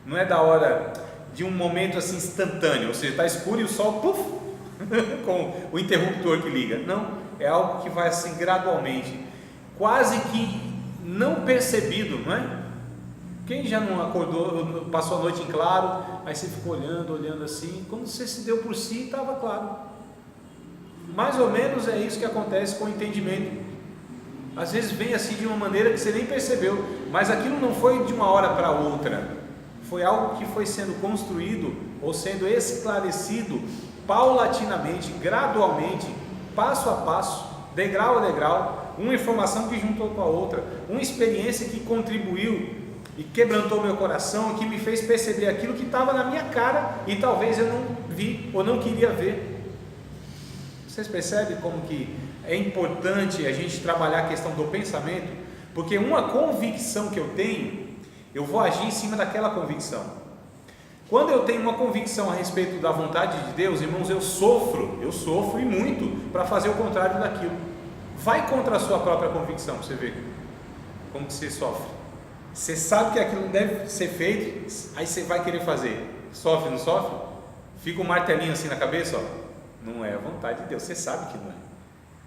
não é da hora, de um momento assim instantâneo, ou seja, está escuro e o sol, puf, com o interruptor que liga. Não, é algo que vai assim gradualmente, quase que não percebido, não é? Quem já não acordou, passou a noite em claro, aí você ficou olhando assim, quando você se deu por si, estava claro. Mais ou menos é isso que acontece com o entendimento. Às vezes vem assim de uma maneira que você nem percebeu, mas aquilo não foi de uma hora para outra, foi algo que foi sendo construído ou sendo esclarecido paulatinamente, gradualmente, passo a passo, degrau a degrau, uma informação que juntou com a outra, uma experiência que contribuiu e quebrantou meu coração, que me fez perceber aquilo que estava na minha cara e talvez eu não vi ou não queria ver. Vocês percebem como que é importante a gente trabalhar a questão do pensamento? Porque uma convicção que eu tenho, eu vou agir em cima daquela convicção. Quando eu tenho uma convicção a respeito da vontade de Deus, irmãos, eu sofro e muito para fazer o contrário daquilo. Vai contra a sua própria convicção para você ver como que você sofre. Você sabe que aquilo não deve ser feito, aí você vai querer fazer. Sofre, não sofre? Fica um martelinho assim na cabeça, ó. Não é a vontade de Deus, você sabe que não é.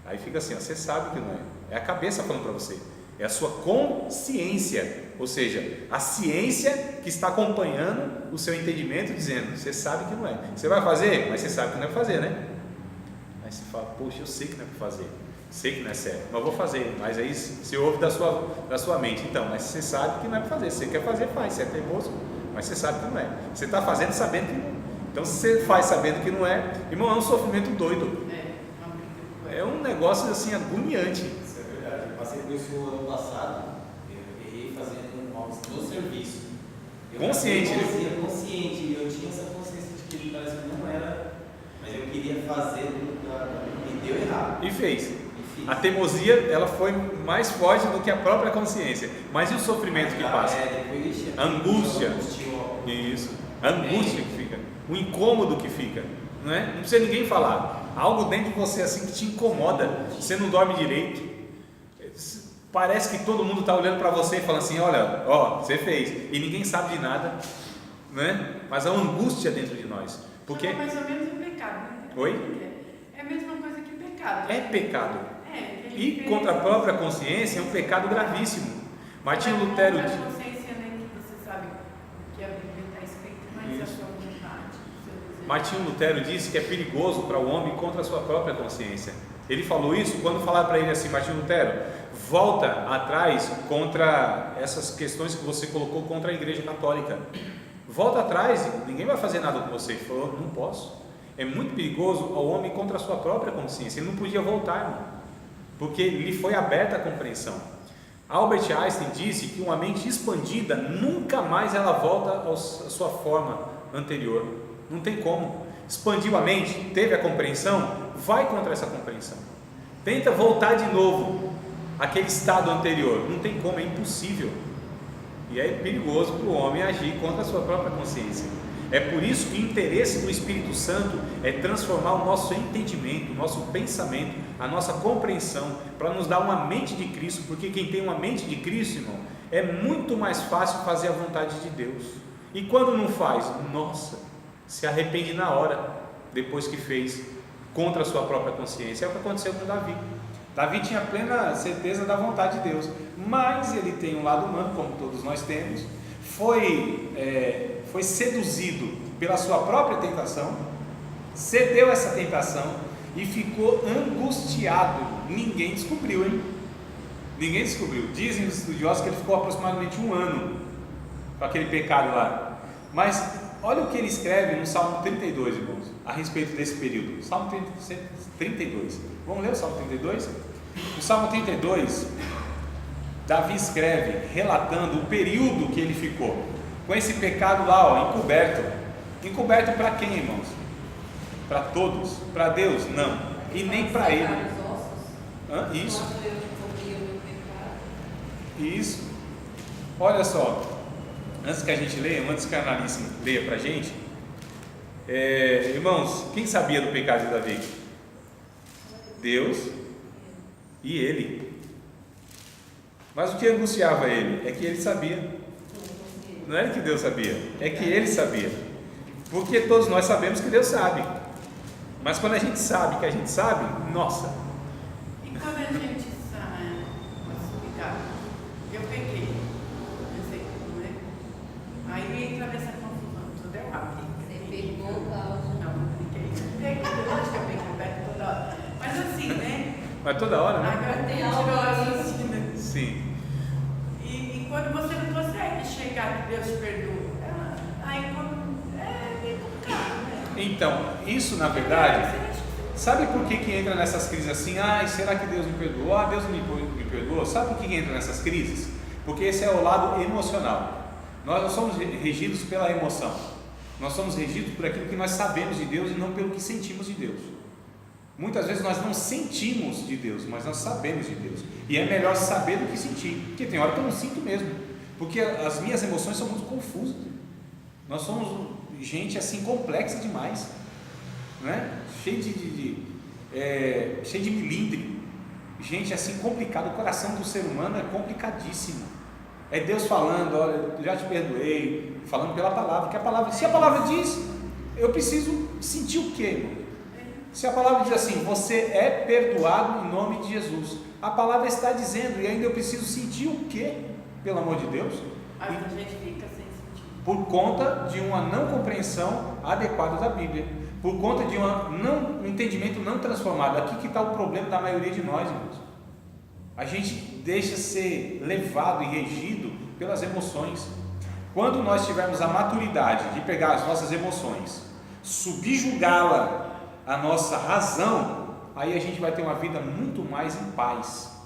Aí fica assim, ó, você sabe que não é. É a cabeça falando para você. É a sua consciência, ou seja, a ciência que está acompanhando o seu entendimento, dizendo, você sabe que não é. Você vai fazer, mas você sabe que não vai fazer, né? Aí você fala, poxa, eu sei que não é para fazer, sei que não é certo, mas vou fazer. Mas aí você ouve da sua mente, então, mas você sabe que não é para fazer, você quer fazer, faz, você é teimoso, mas você sabe que não é. Você está fazendo sabendo que não é. Então, se você faz sabendo que não é, irmão, é um sofrimento doido. É um negócio assim agoniante. Isso é verdade. Eu passei por isso no ano passado, eu errei fazendo algo no serviço. Consciente, né? Consciente, e eu tinha essa consciência de que parece que não era, mas eu queria fazer e deu errado. E fez. E fiz. A teimosia, ela foi mais forte do que a própria consciência. Mas e o sofrimento que passa? Depois, A angústia. Isso. A angústia que fica. O incômodo que fica. Não é? Não precisa ninguém falar. Algo dentro de você assim que te incomoda. Você não dorme direito. Parece que todo mundo está olhando para você e falando assim, olha, ó, você fez. E ninguém sabe de nada. Né? Mas há uma angústia dentro de nós. Porque... É mais ou menos um pecado, né? Oi? É a mesma coisa que pecado. É pecado. E Ele contra a fez- própria consciência é um pecado gravíssimo. Martinho Mas Lutero contra diz... a consciência, né, que você sabe que a Bíblia está escrita, mas a Isso. sua vontade, o seu desejo. Martinho Lutero disse que é perigoso para o homem contra a sua própria consciência. Ele falou isso quando falaram para ele assim, Martinho Lutero, volta atrás contra essas questões que você colocou contra a Igreja Católica. Volta atrás, ninguém vai fazer nada com você. Ele falou, não posso. É muito perigoso ao homem contra a sua própria consciência. Ele não podia voltar, irmão, porque lhe foi aberta a compreensão. Albert Einstein disse que uma mente expandida nunca mais ela volta à sua forma anterior. Não tem como. Expandiu a mente, teve a compreensão, vai contra essa compreensão. Tenta voltar de novo àquele estado anterior. Não tem como, é impossível. E é perigoso para o homem agir contra a sua própria consciência. É por isso que o interesse do Espírito Santo é transformar o nosso entendimento, o nosso pensamento, a nossa compreensão, para nos dar uma mente de Cristo, porque quem tem uma mente de Cristo, irmão, é muito mais fácil fazer a vontade de Deus. E quando não faz, nossa, se arrepende na hora, depois que fez, contra a sua própria consciência. É o que aconteceu com Davi. Davi tinha plena certeza da vontade de Deus, mas ele tem um lado humano, como todos nós temos, foi seduzido pela sua própria tentação, cedeu essa tentação e ficou angustiado. Ninguém descobriu, hein? Ninguém descobriu. Dizem os estudiosos que ele ficou aproximadamente 1 ano com aquele pecado lá. Mas olha o que ele escreve no Salmo 32, irmãos, a respeito desse período. Salmo 32. Vamos ler o Salmo 32? No Salmo 32, Davi escreve relatando o período que ele ficou com esse pecado lá, ó, encoberto. Encoberto para quem, irmãos? Para todos? Para Deus? Não. E nem para ele. Isso. Isso. Olha só. Antes que a gente leia, antes que a Analice leia para a gente, irmãos, quem sabia do pecado de Davi? Deus e ele. Mas o que angustiava ele é que ele sabia. Não era que Deus sabia, é que ele sabia. Porque todos nós sabemos que Deus sabe. Mas quando a gente sabe que a gente sabe, nossa. E quando a gente sabe, eu peguei, não é? Aí entra nessa confusão, tudo é rápido. Você pegou o caos. Não, eu peguei, acho que eu peguei toda hora. Mas assim, né? Mas toda hora, né? Agora tem tirou a ensina. Sim. E quando você não consegue chegar que Deus perdoa, aí quando é meio complicado, né? Então, isso na verdade, sabe por que entra nessas crises assim? Ai, será que Deus me perdoou? Ah, Deus me perdoou? Sabe por que entra nessas crises? Porque esse é o lado emocional. Nós não somos regidos pela emoção. Nós somos regidos por aquilo que nós sabemos de Deus e não pelo que sentimos de Deus. Muitas vezes nós não sentimos de Deus, mas nós sabemos de Deus. E é melhor saber do que sentir. Porque tem hora que eu não sinto mesmo. Porque as minhas emoções são muito confusas. Nós somos gente assim complexa demais, né? Cheio de milindre. Gente assim complicada. O coração do ser humano é complicadíssimo. É Deus falando, olha, já te perdoei, falando pela palavra. Que a palavra, se a palavra diz, eu preciso sentir o quê, irmão? Se a palavra diz assim, você é perdoado em nome de Jesus, a palavra está dizendo, e ainda eu preciso sentir o quê? Pelo amor de Deus? Mas a gente fica sem sentido. Por conta de uma não compreensão adequada da Bíblia. por conta de um entendimento não transformado. Aqui que está o problema da maioria de nós, irmãos. A gente deixa ser levado e regido pelas emoções. Quando nós tivermos a maturidade de pegar as nossas emoções, subjugá-la à nossa razão, aí a gente vai ter uma vida muito mais em paz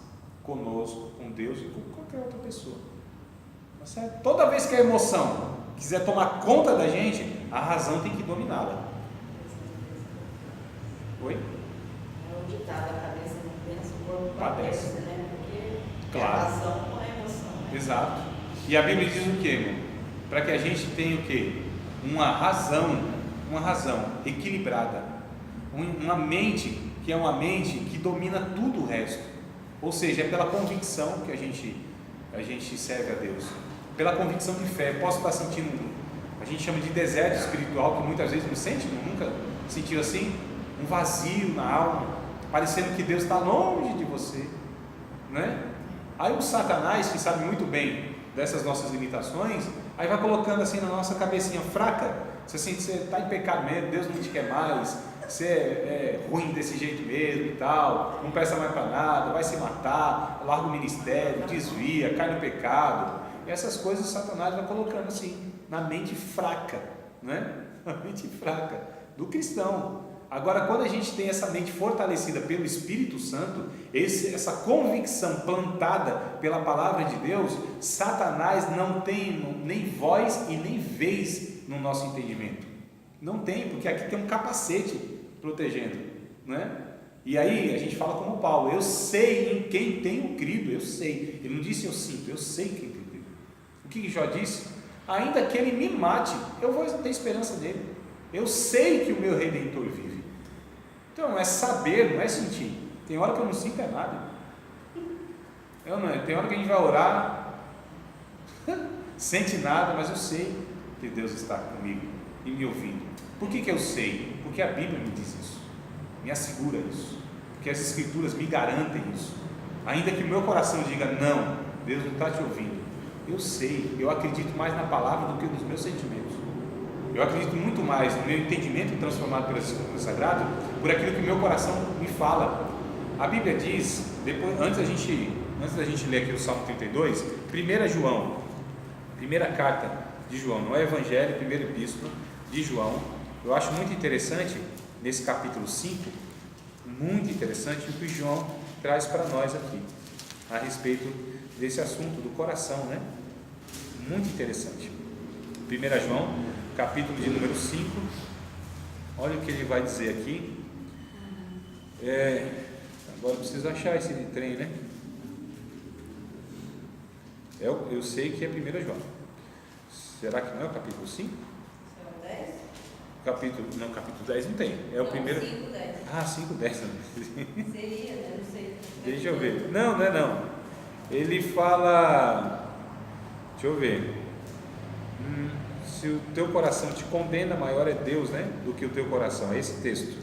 conosco, com Deus e com qualquer outra pessoa. Tá certo? Toda vez que a emoção quiser tomar conta da gente, a razão tem que dominá-la. Oi? É o ditado, a cabeça não pensa, o corpo Padece. padece, né? Porque Claro. é a razão com a emoção. Né? Exato. E a Bíblia diz o que, irmão? Para que a gente tenha o quê? Uma razão equilibrada, uma mente que é uma mente que domina tudo o resto. Ou seja, é pela convicção que a gente serve a Deus, pela convicção de fé. Posso estar sentindo, a gente chama de deserto espiritual, que muitas vezes não sente, nunca sentiu assim, um vazio na alma, parecendo que Deus está longe de você, né? Aí o Satanás, que sabe muito bem dessas nossas limitações, aí vai colocando assim na nossa cabecinha fraca, você sente que você está em pecado mesmo, Deus não te quer mais, você é ruim desse jeito mesmo e tal, não presta mais para nada, vai se matar, larga o ministério, desvia, cai no pecado. E essas coisas o Satanás vai colocando assim na mente fraca, né? Na mente fraca do cristão. Agora, quando a gente tem essa mente fortalecida pelo Espírito Santo, essa convicção plantada pela palavra de Deus, Satanás não tem nem voz e nem vez no nosso entendimento. Não tem, porque aqui tem um capacete protegendo, né? E aí a gente fala como Paulo: eu sei em quem tenho crido, eu sei. Ele não disse eu sinto, eu sei em quem tenho crido. O que Jó disse? Ainda que ele me mate, eu vou ter esperança nele. Eu sei que o meu Redentor vive. Então é saber, não é sentir. Tem hora que eu não sinto é nada. Tem hora que a gente vai orar, sente nada, mas eu sei que Deus está comigo e me ouvindo. Por que eu sei? Porque a Bíblia me diz isso, me assegura isso, porque as Escrituras me garantem isso. Ainda que o meu coração diga não, Deus não está te ouvindo, eu sei, eu acredito mais na palavra do que nos meus sentimentos. Eu acredito muito mais no meu entendimento transformado pelas Escrituras Sagradas, por aquilo que o meu coração me fala. A Bíblia diz, antes da gente ler aqui o Salmo 32, 1 João, primeira carta de João, não é Evangelho, primeira epístola de João. Eu acho muito interessante, nesse capítulo 5, muito interessante o que João traz para nós aqui, a respeito desse assunto do coração, né? Muito interessante. 1 João, capítulo de número 5, olha o que ele vai dizer aqui. Agora eu preciso achar esse trem, né? Eu sei que é 1 João. Será que não é o capítulo 5? Capítulo 10 não tem. É o primeiro. 5, 10. Ah, 5, 10. Seria, né? Não sei. Deixa eu ver. Não é não. Ele fala. Deixa eu ver. Se o teu coração te condena, maior é Deus, né? Do que o teu coração. É esse texto.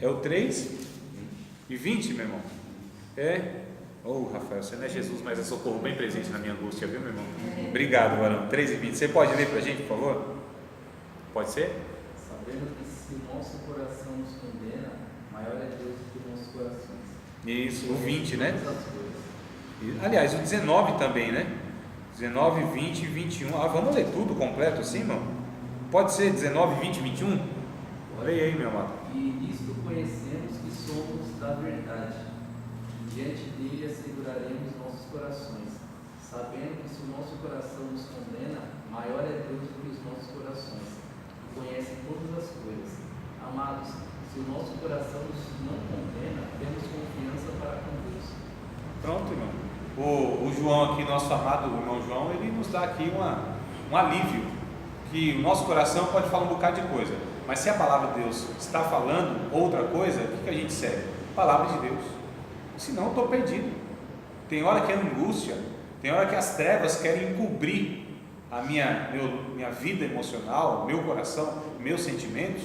É o 3 e 20, meu irmão. Rafael, você não é Jesus, mas é socorro bem presente na minha angústia, viu, meu irmão? Obrigado, varão. 3 e 20. Você pode ler para a gente, por favor? Pode ser? Sabendo que se o nosso coração nos condena, maior é Deus do que os nossos corações. Isso, o 20, né? Aliás, o 19 também, né? 19, 20 e 21. Vamos ler tudo completo assim, irmão? Pode ser 19, 20 e 21? Leia aí, meu amado. E nisto conhecemos que somos da verdade. Diante dele asseguraremos nossos corações, sabendo que se o nosso coração nos condena, maior é Deus do que os nossos corações, que conhece todas as coisas. Amados, se o nosso coração nos não condena, temos confiança para com Deus. Pronto, irmão. O João aqui, nosso amado irmão João, ele nos dá aqui um alívio, que o nosso coração pode falar um bocado de coisa, mas se a palavra de Deus está falando outra coisa, o que a gente segue? Palavra de Deus. Senão eu estou perdido. Tem hora que é angústia, tem hora que as trevas querem encobrir a minha vida emocional, meu coração, meus sentimentos.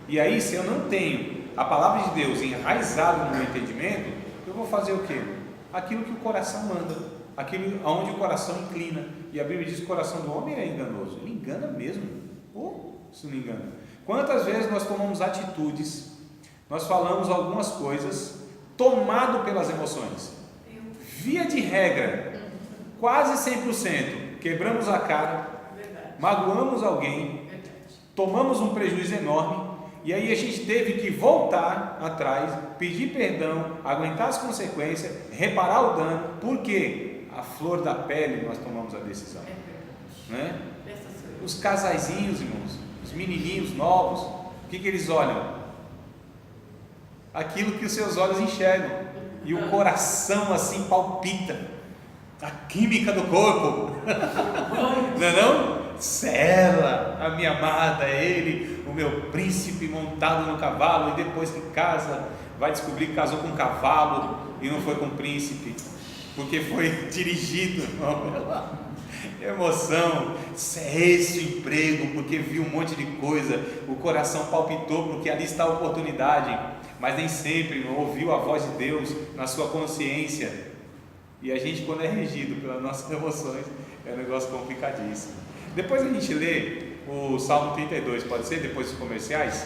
E aí, se eu não tenho a palavra de Deus enraizada no meu entendimento, eu vou fazer o quê? Aquilo que o coração manda, aquilo aonde o coração inclina. E a Bíblia diz que o coração do homem é enganoso. Ele engana mesmo. Se não engana. Quantas vezes nós tomamos atitudes, nós falamos algumas coisas, tomado pelas emoções? Via de regra, quase 100%, quebramos a cara, magoamos alguém, tomamos um prejuízo enorme, e aí a gente teve que voltar atrás, pedir perdão, aguentar as consequências, reparar o dano, porque a flor da pele nós tomamos a decisão, né? Os casaizinhos, irmãos, os menininhos novos, o que eles olham? Aquilo que os seus olhos enxergam, e o coração assim palpita, a química do corpo, não é não? Ela, a minha amada, é ele, o meu príncipe montado no cavalo, e depois que casa, vai descobrir que casou com um cavalo e não foi com um príncipe, porque foi dirigido, emoção, é esse o emprego, porque viu um monte de coisa, o coração palpitou, porque ali está a oportunidade, mas nem sempre não ouviu a voz de Deus na sua consciência, e a gente, quando é regido pelas nossas emoções, é um negócio complicadíssimo. Depois a gente lê o Salmo 32, pode ser? Depois dos comerciais?